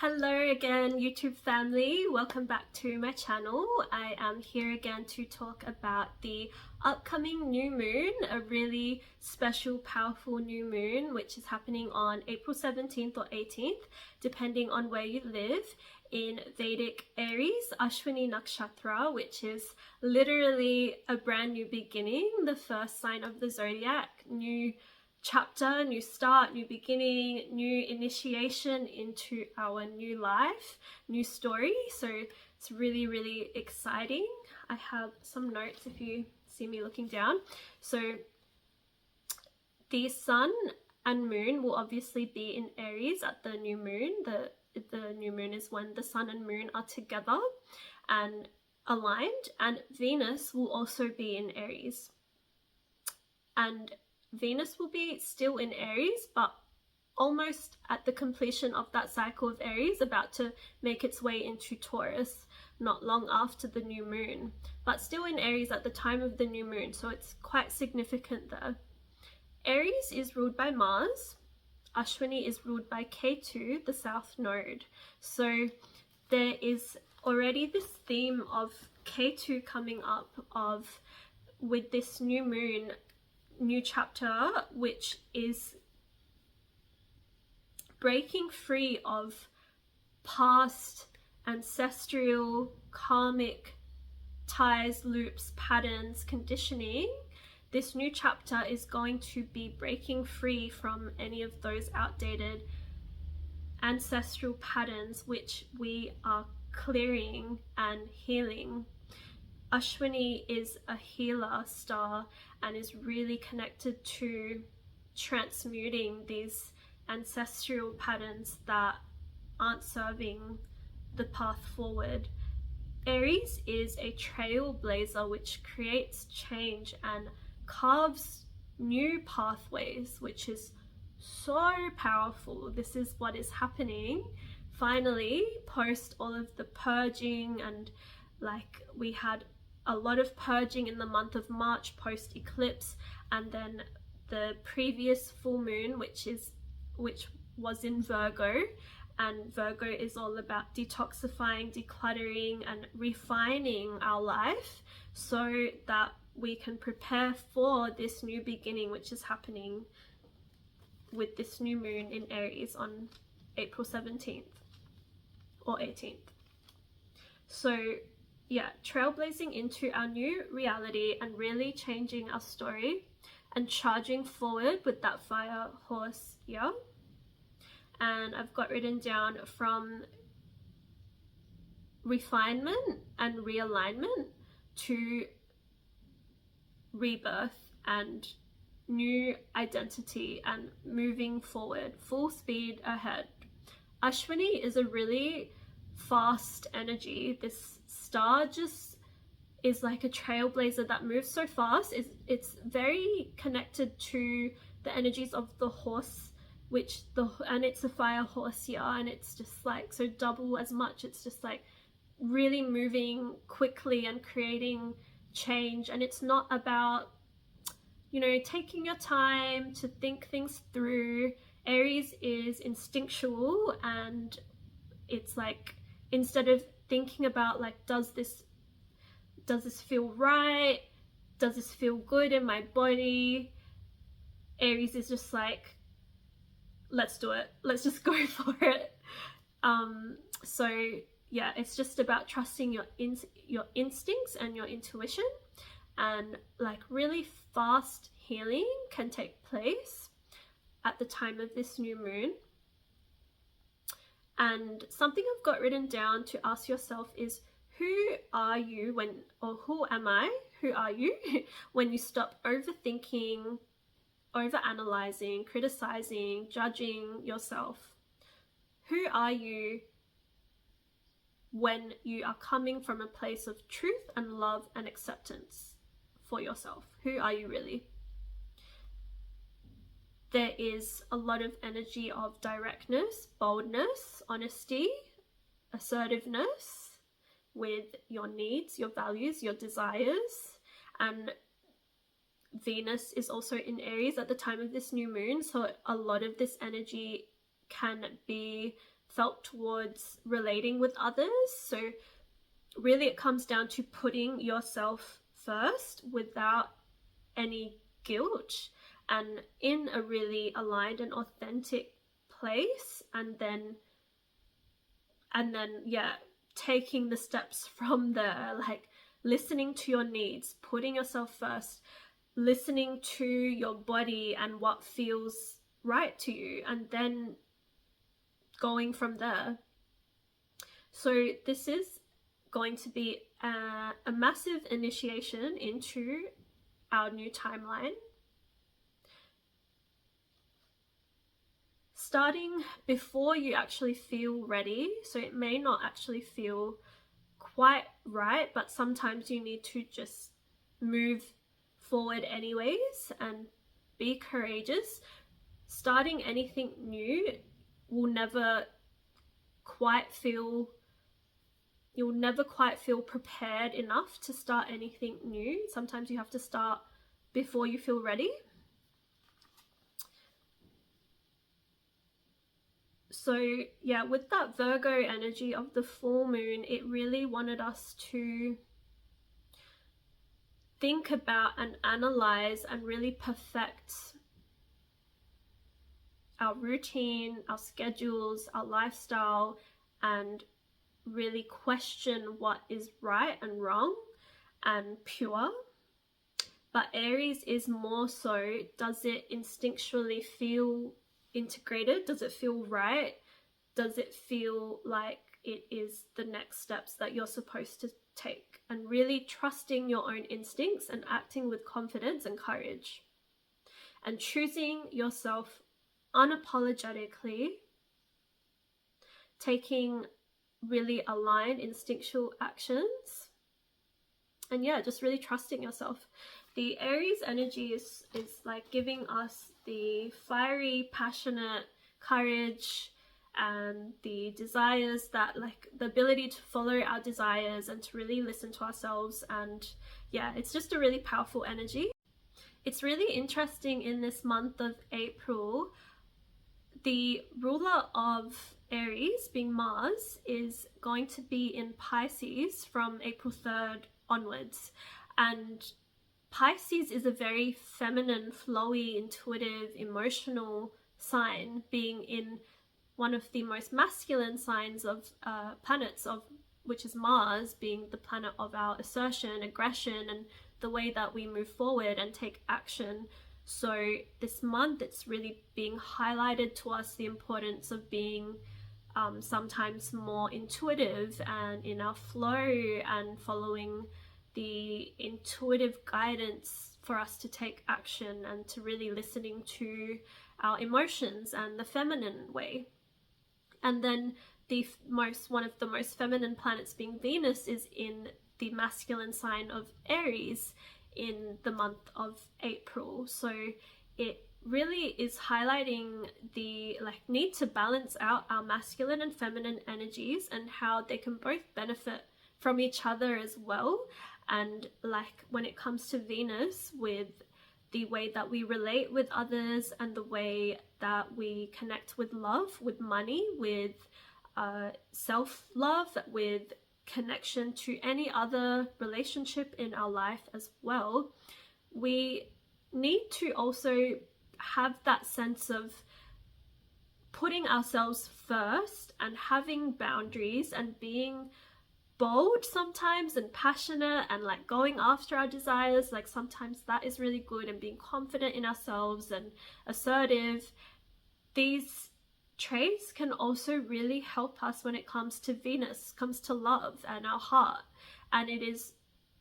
Hello again, YouTube family. Welcome back to my channel. I am here again to talk about the upcoming new moon, a really special, powerful new moon, which is happening on April 17th or 18th, depending on where you live, in Vedic Aries Ashwini Nakshatra, which is literally a brand new beginning, the first sign of the zodiac, new chapter, new start, new beginning, new initiation into our new life, new story. So it's really, really exciting. I have some notes if you see me looking down. So the sun and moon will obviously be in Aries at the new moon. The new moon is when the sun and moon are together and aligned, and Venus will also be in Aries. And Venus will be still in Aries, but almost at the completion of that cycle of Aries, about to make its way into Taurus not long after the new moon, but still in Aries at the time of the new moon, so it's quite significant there. Aries is ruled by Mars, Ashwini is ruled by Ketu, the south node. So there is already this theme of Ketu coming up with this new moon, new chapter, which is breaking free of past ancestral karmic ties, loops, patterns, conditioning. This new chapter is going to be breaking free from any of those outdated ancestral patterns which we are clearing and healing. Ashwini is a healer star and is really connected to transmuting these ancestral patterns that aren't serving the path forward. Aries is a trailblazer which creates change and carves new pathways, which is so powerful. This is what is happening finally post all of the purging, and like we had a lot of purging in the month of March post eclipse, and then the previous full moon which was in Virgo, and Virgo is all about detoxifying, decluttering and refining our life so that we can prepare for this new beginning which is happening with this new moon in Aries on April 17th or 18th. So yeah, trailblazing into our new reality and really changing our story and charging forward with that fire horse here. And I've got written down from refinement and realignment to rebirth and new identity and moving forward, full speed ahead. Ashwini is a really fast energy. This star just is like a trailblazer that moves so fast. It's very connected to the energies of the horse, and it's a fire horse here, and it's just like so double as much. It's just like really moving quickly and creating change, and it's not about, you know, taking your time to think things through. Aries is instinctual, and it's like, instead of thinking about like, does this feel right, does this feel good in my body, Aries is just like, let's do it, let's just go for it. So yeah, it's just about trusting your instincts and your intuition, and like really fast healing can take place at the time of this new moon. And something I've got written down to ask yourself is, who are you who am I? Who are you when you stop overthinking, overanalyzing, criticizing, judging yourself? Who are you when you are coming from a place of truth and love and acceptance for yourself? Who are you really? There is a lot of energy of directness, boldness, honesty, assertiveness with your needs, your values, your desires. And Venus is also in Aries at the time of this new moon, so a lot of this energy can be felt towards relating with others. So really it comes down to putting yourself first without any guilt and in a really aligned and authentic place, and then yeah, taking the steps from there, like listening to your needs, putting yourself first, listening to your body and what feels right to you, and then going from there. So this is going to be a massive initiation into our new timeline, starting before you actually feel ready. So it may not actually feel quite right, but sometimes you need to just move forward anyways and be courageous. Starting anything new will never quite feel, you'll never quite feel prepared enough to start anything new. Sometimes you have to start before you feel ready. So yeah, with that Virgo energy of the full moon, it really wanted us to think about and analyze and really perfect our routine, our schedules, our lifestyle, and really question what is right and wrong and pure. But Aries is more so, does it instinctually feel integrated? Does it feel right? Does it feel like it is the next steps that you're supposed to take? And really trusting your own instincts and acting with confidence and courage. And choosing yourself unapologetically, taking really aligned instinctual actions, and yeah, just really trusting yourself. The Aries energy is like giving us the fiery, passionate courage and the desires, that like the ability to follow our desires and to really listen to ourselves. And yeah, it's just a really powerful energy. It's really interesting in this month of April, the ruler of Aries, being Mars, is going to be in Pisces from April 3rd onwards. And Pisces is a very feminine, flowy, intuitive, emotional sign, being in one of the most masculine signs of planets, of which is Mars, being the planet of our assertion, aggression, and the way that we move forward and take action. So this month it's really being highlighted to us the importance of being sometimes more intuitive and in our flow and following the intuitive guidance for us to take action and to really listening to our emotions and the feminine way. And then one of the most feminine planets, being Venus, is in the masculine sign of Aries in the month of April. So it really is highlighting the need to balance out our masculine and feminine energies and how they can both benefit from each other as well. And when it comes to Venus, with the way that we relate with others and the way that we connect with love, with money, with self-love, with connection to any other relationship in our life as well, we need to also have that sense of putting ourselves first and having boundaries and being bold sometimes and passionate and going after our desires. Sometimes that is really good, and being confident in ourselves and assertive. These traits can also really help us when it comes to Venus, comes to love and our heart. And it is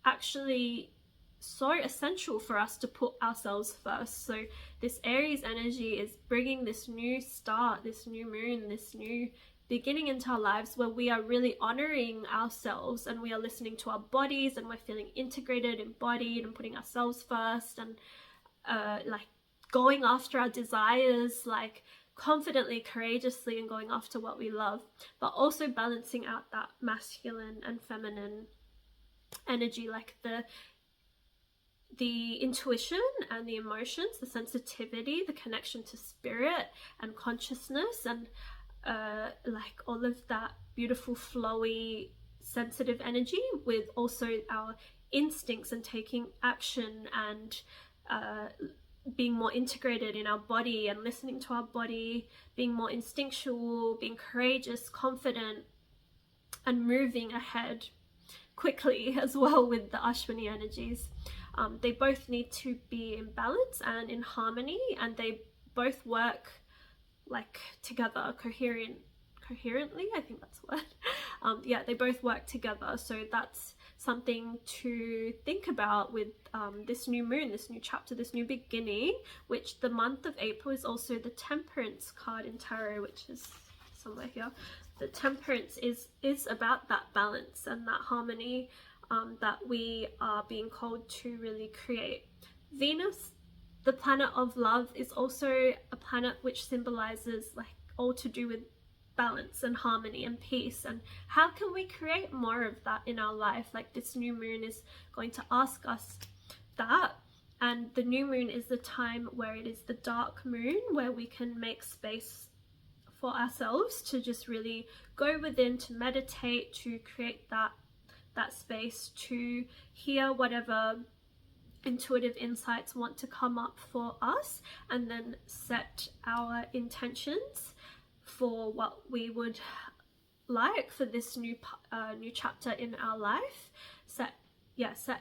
actually so essential for us to put ourselves first. So this Aries energy is bringing this new start, this new moon, this new beginning into our lives, where we are really honoring ourselves and we are listening to our bodies and we're feeling integrated, embodied, and putting ourselves first, and going after our desires, confidently, courageously, and going after what we love, but also balancing out that masculine and feminine energy, the intuition and the emotions, the sensitivity, the connection to spirit and consciousness, and like all of that beautiful flowy sensitive energy with also our instincts and taking action and being more integrated in our body and listening to our body, being more instinctual, being courageous, confident, and moving ahead quickly as well with the Ashwini energies. They both need to be in balance and in harmony, and they both work like together coherently, I think that's the word. Yeah, they both work together, so that's something to think about with this new moon, this new chapter, this new beginning, which the month of April is also the Temperance card in tarot, which is somewhere here. The Temperance is about that balance and that harmony that we are being called to really create. Venus, the planet of love, is also a planet which symbolizes like all to do with balance and harmony and peace, and how can we create more of that in our life? Like this new moon is going to ask us that, and the new moon is the time where it is the dark moon, where we can make space for ourselves to just really go within, to meditate, to create that space to hear whatever intuitive insights want to come up for us, and then set our intentions for what we would like for this new chapter in our life. Set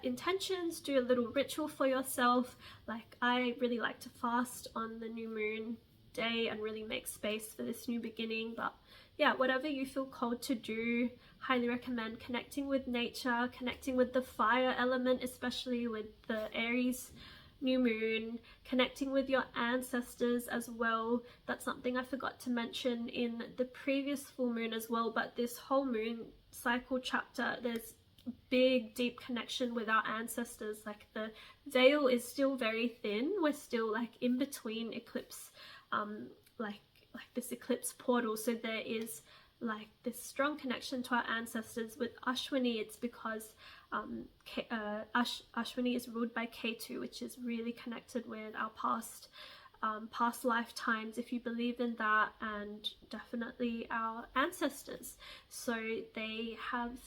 intentions, do a little ritual for yourself. Like I really like to fast on the new moon day and really make space for this new beginning. But yeah, whatever you feel called to do, highly recommend connecting with nature, connecting with the fire element, especially with the Aries new moon, connecting with your ancestors as well. That's something I forgot to mention in the previous full moon as well, but this whole moon cycle chapter, there's big deep connection with our ancestors. Like the veil is still very thin, we're still like in between eclipse, like this eclipse portal, so there is like this strong connection to our ancestors. With Ashwini, it's because Ashwini is ruled by Ketu, which is really connected with our past lifetimes, if you believe in that, and definitely our ancestors. So they have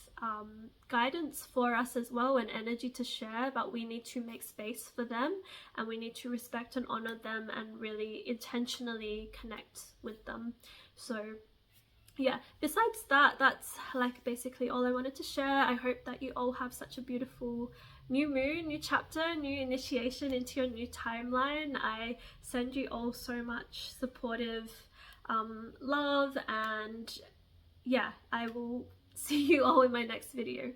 guidance for us as well, and energy to share, but we need to make space for them, and we need to respect and honor them and really intentionally connect with them. So yeah, besides that, that's like basically all I wanted to share. I hope that you all have such a beautiful new moon, new chapter, new initiation into your new timeline. I send you all so much supportive love, and yeah, I will see you all in my next video.